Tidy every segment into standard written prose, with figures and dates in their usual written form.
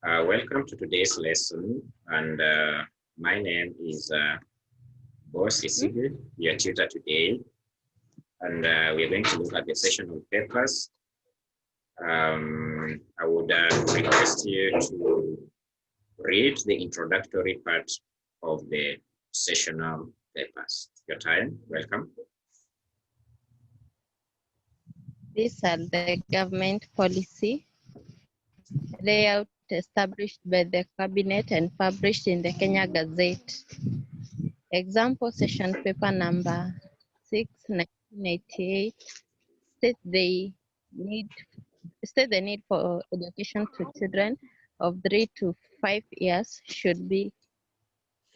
Welcome to today's lesson, and my name is Boss ECDE, your tutor today, and we're going to look at the sessional papers. I would request you to read the introductory part of the sessional papers. Your time, welcome. These are the government policy layout established by the cabinet and published in the Kenya Gazette. Example session paper number 6, 1988 states the need for education to children of 3 to 5 years should be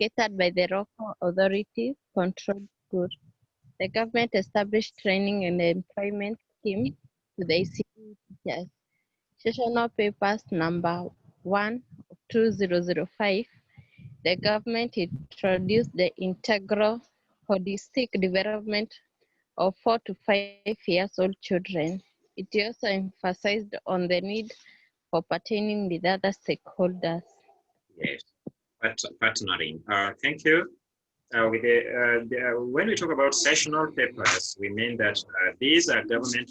catered by the local authority controlled school. The government established training and employment scheme to the ECDE teachers. Sessional papers number 1 of 2005, the government introduced the integral holistic development of 4 to 5 years old children. It also emphasized on the need for partnering with other stakeholders. Yes, partnering. Thank you. When we talk about sessional papers, we mean that these are government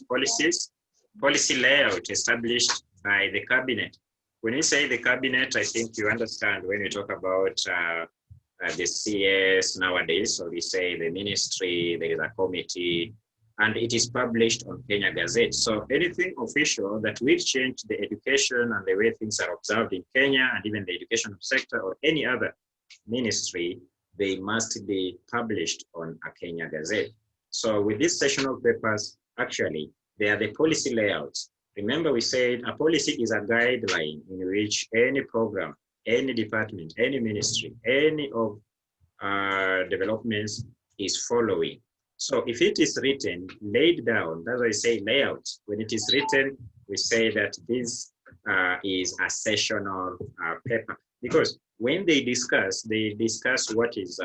policy layout established by the cabinet. When you say the cabinet, I think you understand when we talk about the CS nowadays. So we say the ministry, there is a committee, and it is published on Kenya Gazette. So anything official that will change the education and the way things are observed in Kenya and even the education sector or any other ministry, they must be published on a Kenya Gazette. So with these sessional papers, actually, they are the policy layouts. Remember, we said a policy is a guideline in which any program, any department, any ministry, any of developments is following. So if it is written, laid down, that's why I say layout. When it is written, we say that this is a sessional paper. Because when they discuss what is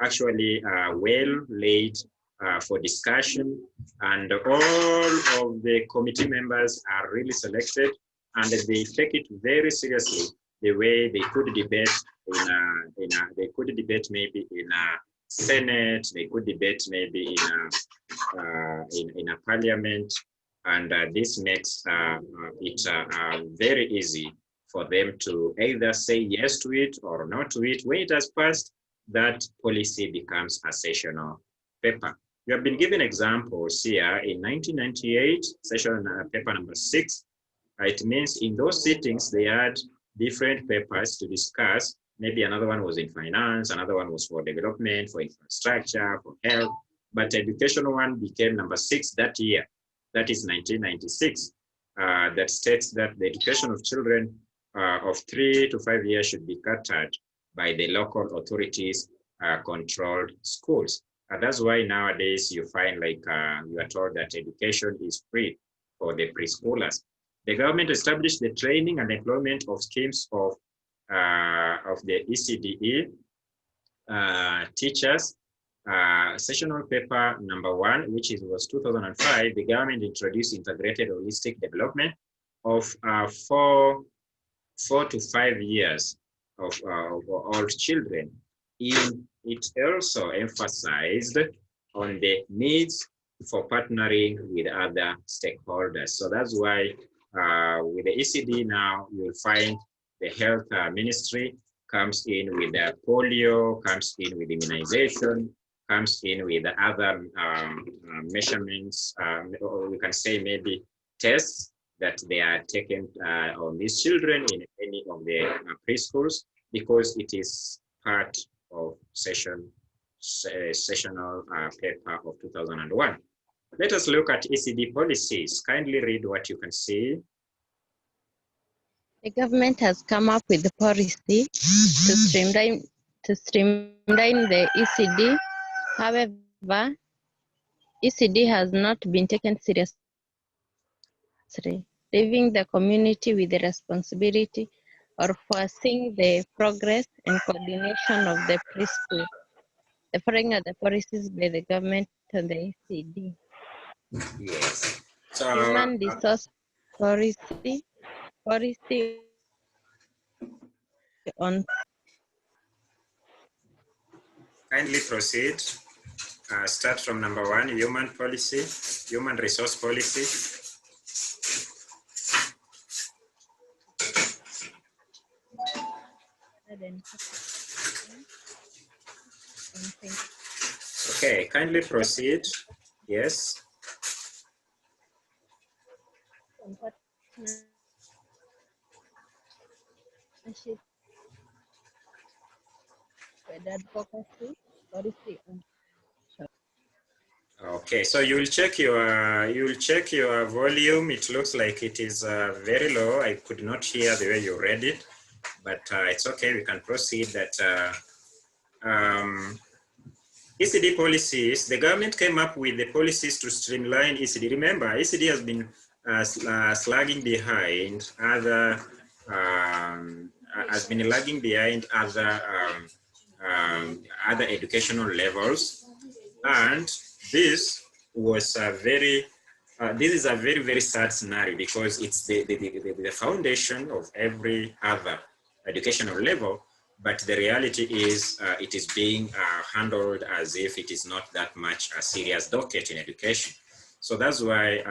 actually well laid for discussion, and all of the committee members are really selected, and they take it very seriously. The way they could debate they could debate maybe in a Senate, they could debate maybe in a parliament, and this makes it very easy for them to either say yes to it or no to it. When it has passed, that policy becomes a sessional paper. We have been given examples here in 1998, session paper number 6. It means in those sittings, they had different papers to discuss. Maybe another one was in finance, another one was for development, for infrastructure, for health, but educational one became number 6 that year. That is 1996. That states that the education of children of 3 to 5 years should be catered by the local authorities controlled schools. That's why nowadays you find like you are told that education is free for the preschoolers. The government established the training and employment of schemes of the ECDE teachers. Sessional paper number 1, which was 2005, the government introduced integrated holistic development of 4 to 5 years of all children. It also emphasized on the needs for partnering with other stakeholders. So that's why with the ECD now, you'll find the health ministry comes in with the polio, comes in with immunization, comes in with the other measurements, or we can say maybe tests that they are taken on these children in any of the preschools, because it is part of sessional paper of 2001. Let us look at ECD policies. Kindly read what you can see. The government has come up with the policy to streamline the ECD. However, ECD has not been taken seriously, leaving the community with the responsibility of foreseeing the progress and coordination of the preschool. The following are the policies by the government and the ECD. Yes. So, Human resource policy on Kindly proceed. Start from number 1, human policy, human resource policy. Okay, kindly proceed. Yes. advocacy, policy on Okay, so you'll check your volume. It looks like it is very low. I could not hear the way you read it, but it's okay. We can proceed. That ECD policies. The government came up with the policies to streamline ECD. Remember, ECD has been lagging behind other other educational levels, and this was a very this is a very, very sad scenario because it's the foundation of every other educational level, but the reality is it is being handled as if it is not that much a serious docket in education. So that's why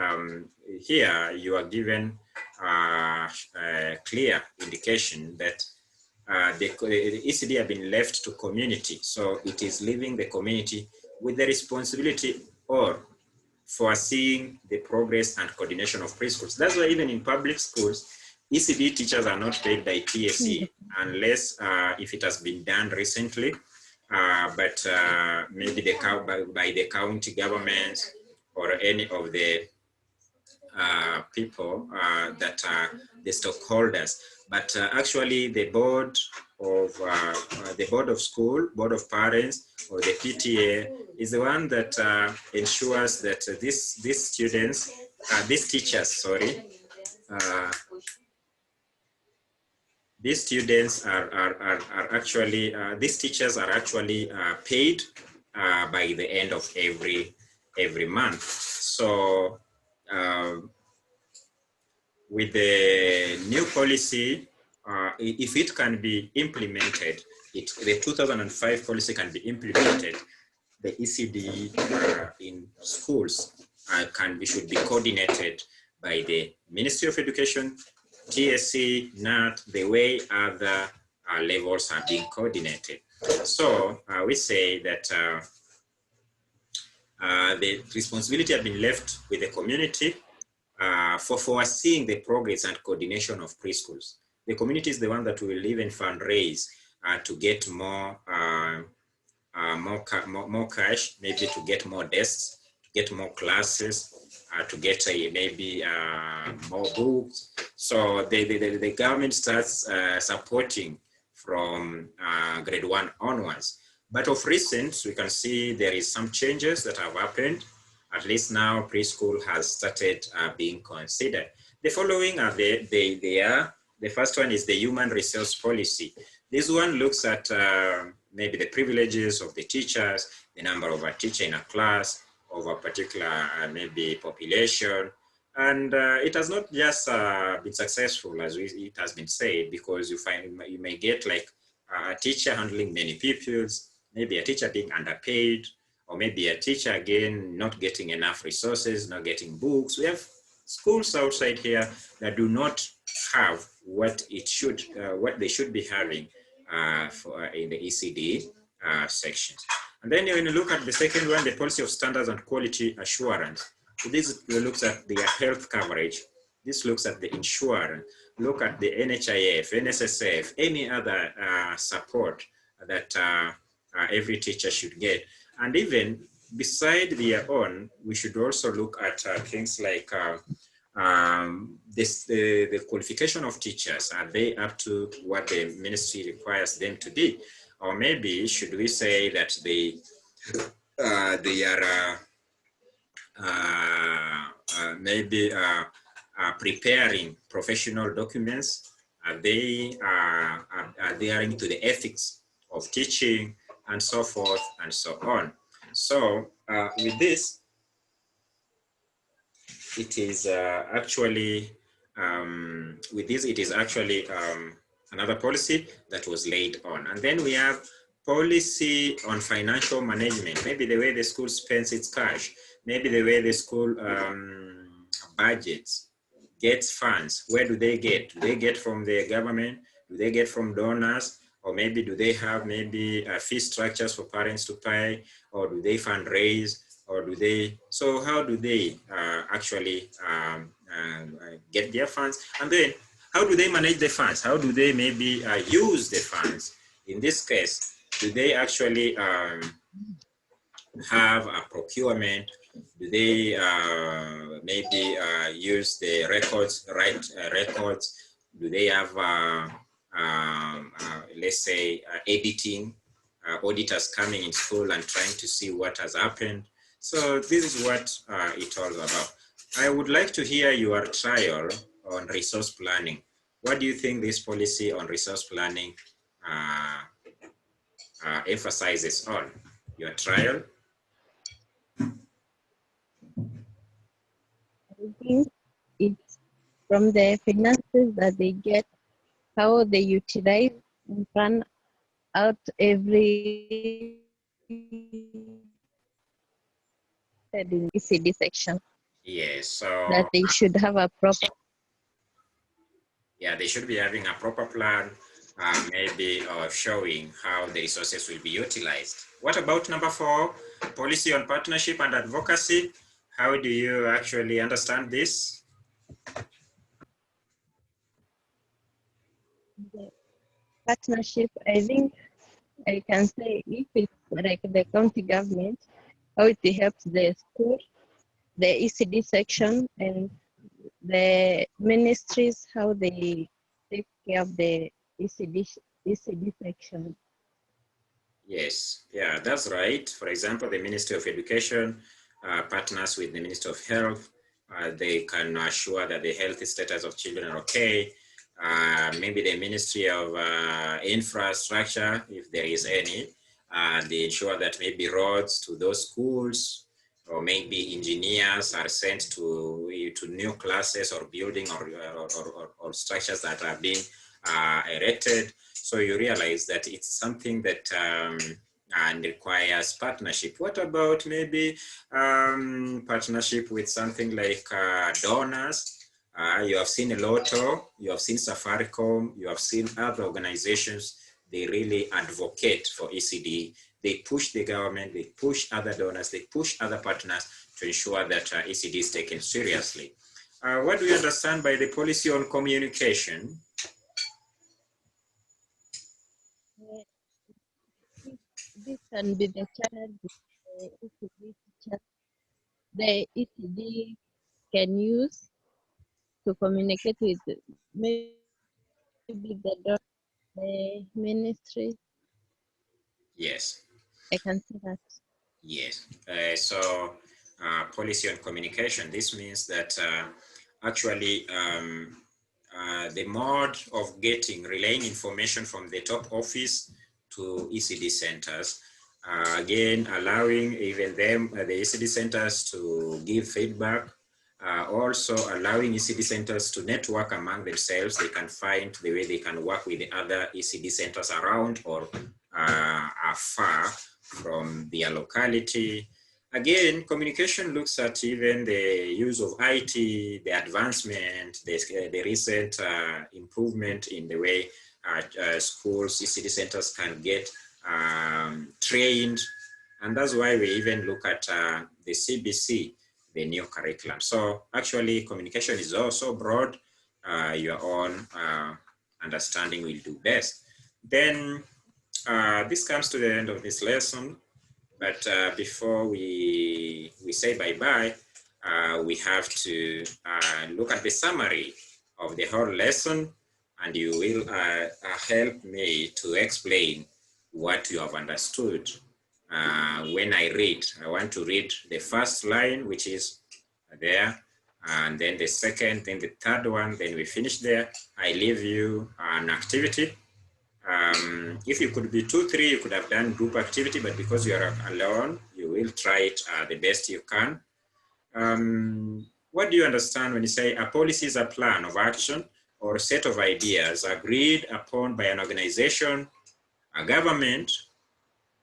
here you are given a clear indication that the ECD have been left to community. So it is leaving the community with the responsibility or foreseeing the progress and coordination of preschools. That's why even in public schools, ECD teachers are not paid by TSE unless if it has been done recently, but maybe by the county governments or any of the people that are the stockholders. But actually the board of school, board of parents, or the PTA is the one that ensures that these teachers these teachers are actually paid by the end of every month. So with the new policy, if it can be implemented, the 2005 policy can be implemented, the ECD in schools should be coordinated by the Ministry of Education, TSC, NAT, the way other levels are being coordinated. So we say that the responsibility has been left with the community for foreseeing the progress and coordination of preschools. The community is the one that will even fundraise to get more cash, maybe to get more desks, to get more classes, to get maybe more books. So the government starts supporting from grade 1 onwards. But of recent, we can see there is some changes that have happened. At least now preschool has started being considered. The following are the first one is the human resource policy. This one looks at maybe the privileges of the teachers, the number of a teacher in a class, of a particular maybe population. And it has not just been successful as it has been said, because you may get like a teacher handling many pupils, maybe a teacher being underpaid, or maybe a teacher again not getting enough resources, not getting books. We have schools outside here that do not have what they should be having in the ECD sections. And then when you look at the second one, the policy of standards and quality assurance. So this looks at the health coverage. This looks at the insurance. Look at the NHIF, NSSF, any other support that every teacher should get. And even beside their own, we should also look at things like the qualification of teachers. Are they up to what the ministry requires them to be? Or maybe should we say that they are preparing professional documents? Are they adhering to the ethics of teaching, and so forth and so on? So with this, it is actually another policy that was laid on. And then we have policy on financial management, maybe the way the school spends its cash, maybe the way the school budgets, gets funds. Where do they get? Do they get from the government? Do they get from donors? Or maybe do they have maybe fee structures for parents to pay? Or do they fundraise? Or do they, so how do they actually get their funds? And then how do they manage the funds? How do they maybe use the funds? In this case, do they actually have a procurement? Do they maybe use the records, write records? Do they have, let's say, editing, auditors coming in school and trying to see what has happened? So this is what it's all about. I would like to hear your trial on resource planning. What do you think this policy on resource planning emphasizes on? Your trial? I think it's from the finances that they get, how they utilize and plan out every in ECD section. Yes, so that they should have a proper. Yeah, they should be having a proper plan, maybe showing how the resources will be utilized. What about number 4, policy on partnership and advocacy? How do you actually understand this? The partnership, I think I can say if it's like the county government, how it helps the school, the ECD section, and the ministries, how they take care of the ECD section. Yes, yeah, that's right. For example, the Ministry of Education partners with the Ministry of Health. They can assure that the health status of children are okay. Maybe the Ministry of Infrastructure, if there is any, they ensure that maybe roads to those schools, or maybe engineers are sent to new classes or building or structures that are being erected. So you realize that it's something that and requires partnership. What about maybe partnership with something like donors? You have seen Lotto, you have seen Safaricom, you have seen other organizations. They really advocate for ECD. They push the government, they push other donors, they push other partners to ensure that ECD is taken seriously. What do you understand by the policy on communication? This can be the channel the ECD can use to communicate with maybe the ministry. Yes. I can see that. Yes. So policy on communication, this means that actually the mode of relaying information from the top office to ECD centers, again, allowing even them, the ECD centers to give feedback, also allowing ECD centers to network among themselves. They can find the way they can work with the other ECD centers around or afar from their locality. Again, communication looks at even the use of IT, the advancement, the recent improvement in the way schools, ECD centers can get trained. And that's why we even look at the CBC, the new curriculum. So actually communication is also broad. Your own understanding will do best. Then this comes to the end of this lesson. But before we say bye-bye, we have to look at the summary of the whole lesson, and you will help me to explain what you have understood. When I read, I want to read the first line, which is there, and then the second, then the third one, then we finish there. I leave you an activity. If you could be 2, 3, you could have done group activity, but because you are alone, you will try it the best you can. What do you understand when you say a policy is a plan of action or set of ideas agreed upon by an organization, a government,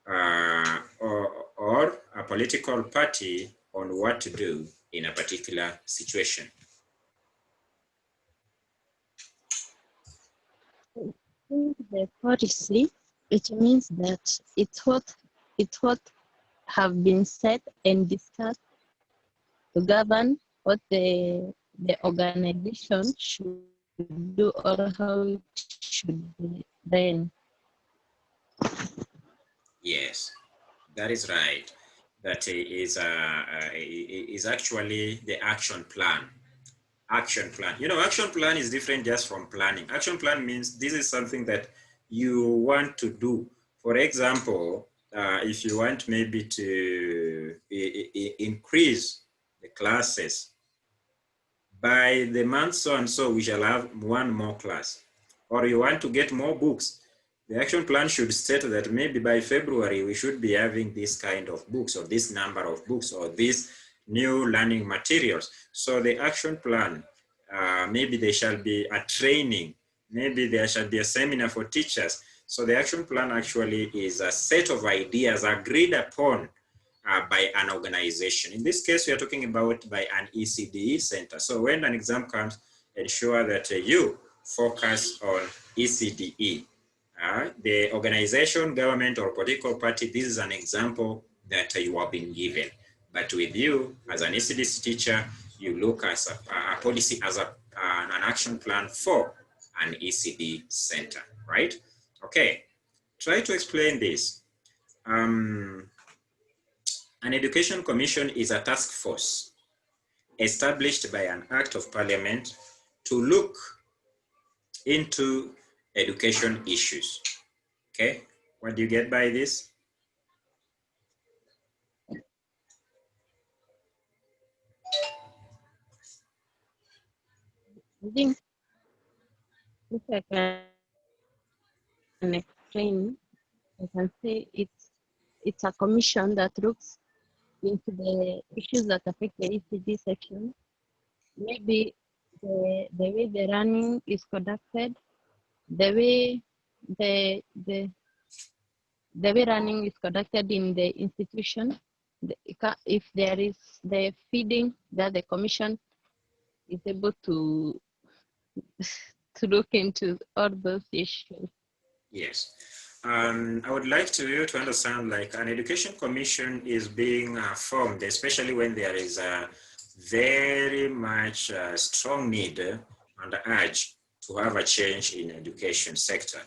or a political party on what to do in a particular situation. The policy, it means that it's what have been set and discussed to govern what the organization should do or how it should be ran. Yes, that is right. That is actually the action plan. Action plan. You know, action plan is different just from planning. Action plan means this is something that you want to do. For example, if you want maybe to increase the classes by the month so and so, we shall have one more class. Or you want to get more books. The action plan should state that maybe by February, we should be having this kind of books or this number of books or these new learning materials. So the action plan, maybe there shall be a training, maybe there shall be a seminar for teachers. So the action plan actually is a set of ideas agreed upon by an organization. In this case, we are talking about by an ECDE center. So when an exam comes, ensure that you focus on ECDE. The organization, government, or political party, this is an example that you have been given. But with you, as an ECDE teacher, you look at a policy as an action plan for an ECDE center, right? Okay, try to explain this. An education commission is a task force established by an act of parliament to look into education issues. Okay, what do you get by this? I think if I can explain, I can say it's a commission that looks into the issues that affect the ECD section. Maybe the way the running is conducted, the way the way running is conducted in the institution, if there is the feeding that the commission is able to look into all those issues. Yes. I would like you to understand, like, an education commission is being formed, especially when there is a very much strong need and urge to have a change in education sector.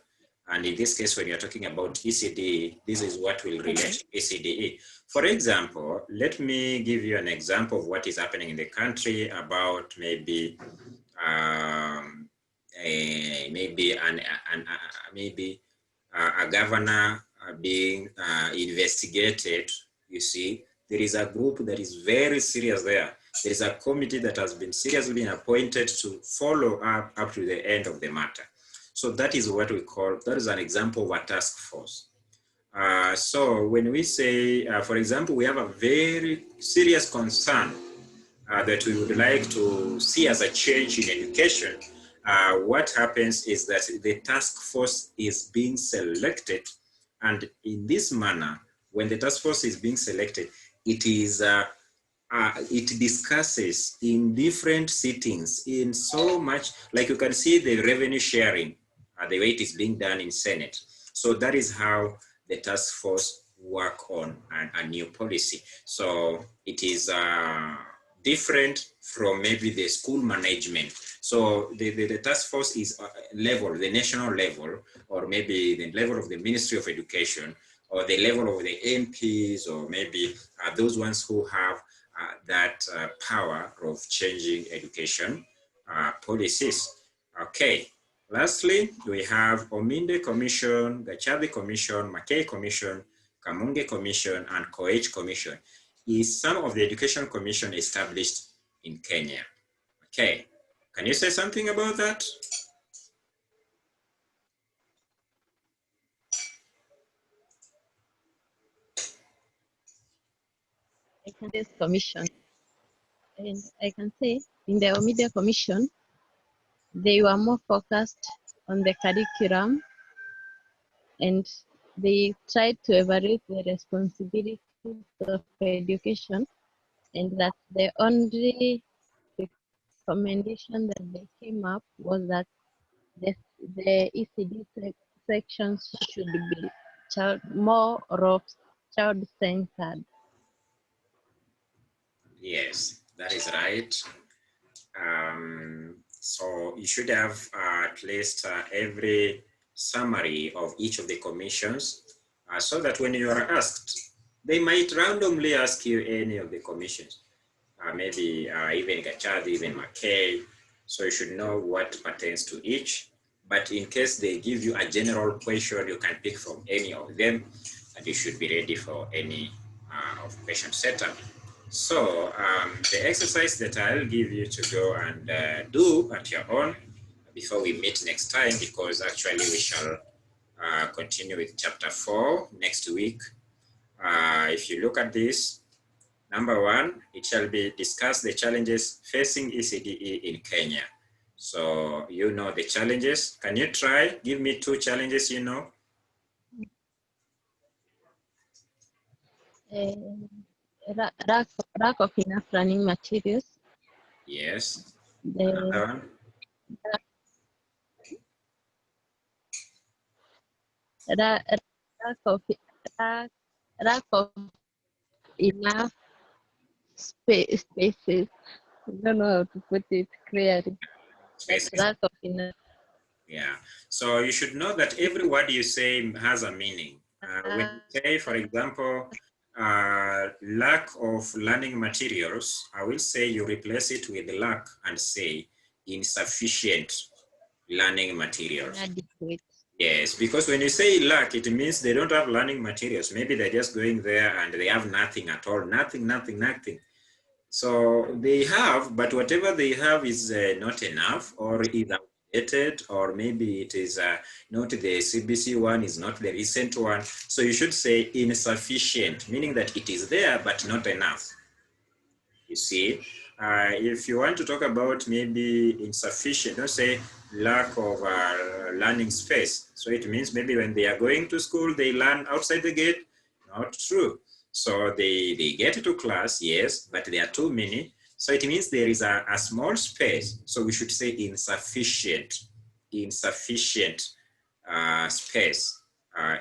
And in this case, when you're talking about ECDE, this is what will relate to ECDE. For example, let me give you an example of what is happening in the country about maybe maybe a governor being investigated. You see, there is a group that is very serious there. There is a committee that has been seriously appointed to follow up to the end of the matter. So that is what we call, that is an example of a task force. So when we say, for example, we have a very serious concern that we would like to see as a change in education, what happens is that the task force is being selected, and in this manner, when the task force is being selected, it is it discusses in different sittings in so much, like you can see the revenue sharing, the way it is being done in Senate. So that is how the task force work on a new policy. So it is different from maybe the school management. So the task force is level, the national level, or maybe the level of the Ministry of Education, or the level of the MPs, or maybe those ones who have that power of changing education policies. Okay. Lastly, we have Ominde Commission, Gachari Commission, Mackay Commission, Kamunge Commission, and Koech Commission. Is some of the education commission established in Kenya. Okay, can you say something about that? I can say commission, and I can say in the Media Commission, they were more focused on the curriculum, and they tried to evaluate the responsibilities of education, and that the only recommendation that they came up was that the, the ECD sections should be more of child-centered. Yes, that is right. So you should have at least every summary of each of the commissions, so that when you are asked, they might randomly ask you any of the commissions, maybe even Gachad, even McKay. So you should know what pertains to each. But in case they give you a general question, you can pick from any of them, and you should be ready for any of question setup. So the exercise that I'll give you to go and do at your own before we meet next time, because actually we shall continue with chapter 4 next week. If you look at this, number 1, it shall be discuss the challenges facing ECDE in Kenya. So you know the challenges. Can you try? Give me 2 challenges you know. Lack of enough learning materials. Yes. The Another one. lack of lack of enough spaces. I don't know how to put it clearly. Spaces. Lack of enough. Yeah. So you should know that every word you say has a meaning. When you say, for example, lack of learning materials, I will say you replace it with lack and say insufficient learning materials. Inadequate. Yes, because when you say lack, it means they don't have learning materials. Maybe they're just going there and they have nothing at all, nothing. So they have, but whatever they have is not enough, or either outdated, or maybe it is not the CBC one, is not the recent one. So you should say insufficient, meaning that it is there, but not enough. You see, if you want to talk about maybe insufficient, don't say lack of learning space. So it means maybe when they are going to school, they learn outside the gate. Not true. So they get to class, yes, but there are too many. So it means there is a small space. So we should say insufficient space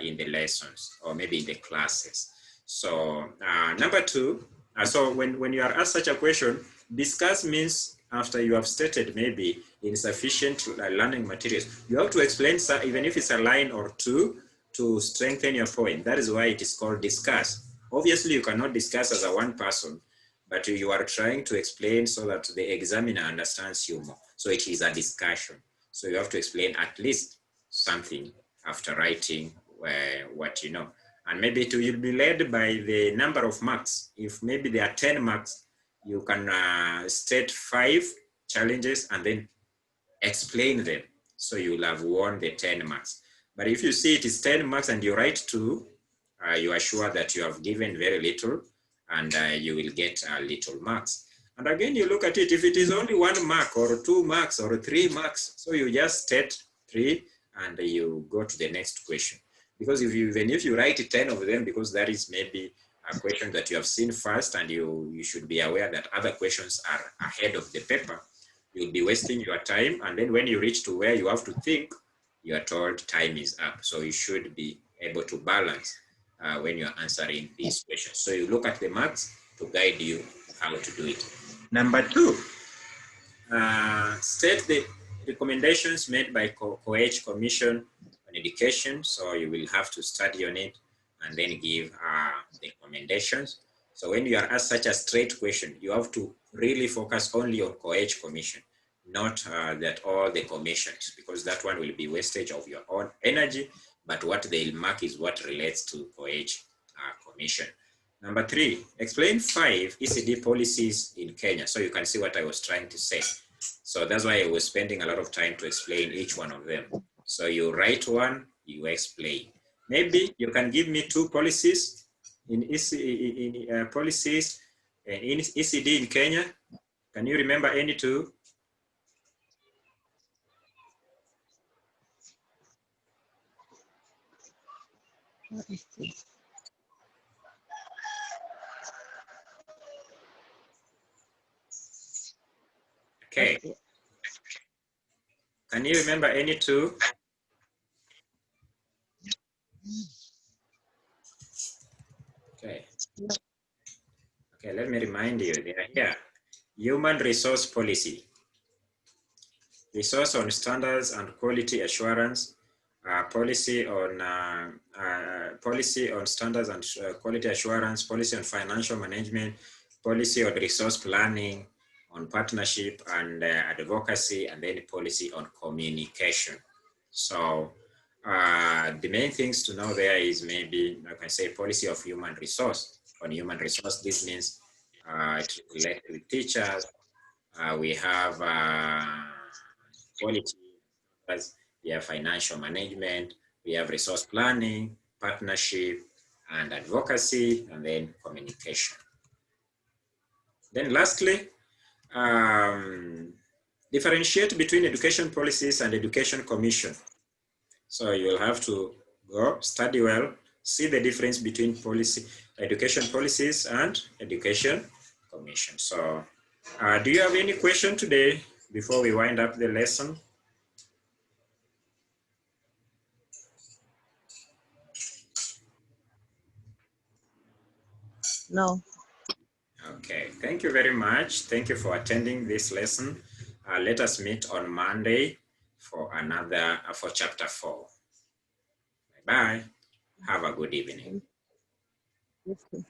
in the lessons, or maybe in the classes. So number 2, so when you are asked such a question, discuss means after you have stated maybe insufficient learning materials, you have to explain, even if it's a line or 2, to strengthen your point. That is why it is called discuss. Obviously, you cannot discuss as a one person, but you are trying to explain so that the examiner understands you more. So it is a discussion. So you have to explain at least something after writing what you know. And maybe it will be led by the number of marks. If maybe there are 10 marks, you can state 5 challenges and then explain them. So you'll have won the 10 marks. But if you see it is 10 marks and you write 2, you are sure that you have given very little, and you will get little marks. And again, you look at it, if it is only 1 mark or 2 marks or 3 marks, so you just state 3 and you go to the next question. Because even if you write 10 of them, because that is maybe a question that you have seen first, and you should be aware that other questions are ahead of the paper, you'll be wasting your time. And then when you reach to where you have to think, you are told time is up. So you should be able to balance when you're answering these questions. So you look at the marks to guide you how to do it. Number 2, state the recommendations made by co-ed Commission on Education. So you will have to study on it and then give the recommendations. So when you are asked such a straight question, you have to really focus only on co-ed Commission, not that all the commissions, because that one will be wastage of your own energy, but what they'll mark is what relates to co-ed Commission. Number 3, explain 5 ECD policies in Kenya. So you can see what I was trying to say. So that's why I was spending a lot of time to explain each one of them. So you write one, you explain. Maybe you can give me 2 policies in ECD in Kenya. Can you remember any 2? Okay. Can you remember any two? Okay. Okay, let me remind you, they are here. Human resource policy. Resource on standards and quality assurance. Policy on standards and quality assurance, policy on financial management, policy on resource planning, on partnership and advocacy, and then policy on communication. So the main things to know there is maybe, like I say, policy of human resource. On human resource, this means it relates with teachers. We have quality, we have financial management, we have resource planning, partnership, and advocacy, and then communication. Then lastly, differentiate between education policies and education commission. So you'll have to go study well, see the difference between education policies and education commission. So do you have any question today before we wind up the lesson? No. Okay, thank you very much. Thank you for attending this lesson. Let us meet on Monday for for chapter 4. Bye-bye. Have a good evening. Okay.